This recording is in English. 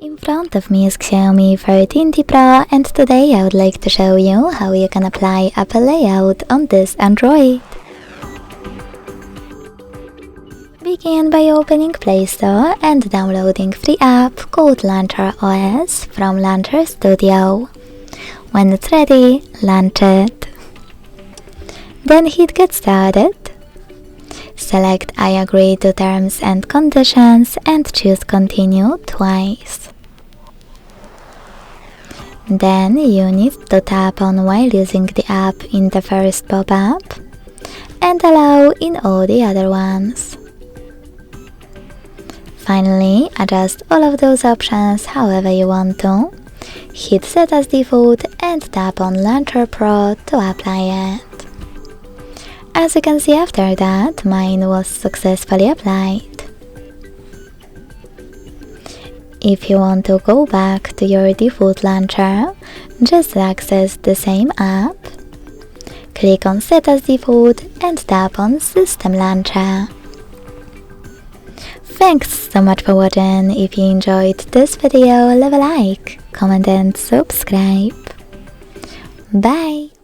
In front of me is Xiaomi 14T Pro, and today I would like to show you how you can apply Apple layout on this Android. Begin by opening Play Store and downloading free app called Launcher OS from Launcher Studio. When it's ready, launch it. Then hit Get Started. Select I agree to terms and conditions and choose Continue twice. Then you need to tap on while using the app in the first pop-up and allow in all the other ones. Finally, adjust all of those options however you want to. Hit Set as Default and tap on Launcher Pro to apply it. As you can see after that, mine was successfully applied. If you want to go back to your default launcher, just access the same app, click on Set as Default and tap on System Launcher. Thanks so much for watching. If you enjoyed this video, leave a like, comment and subscribe. Bye!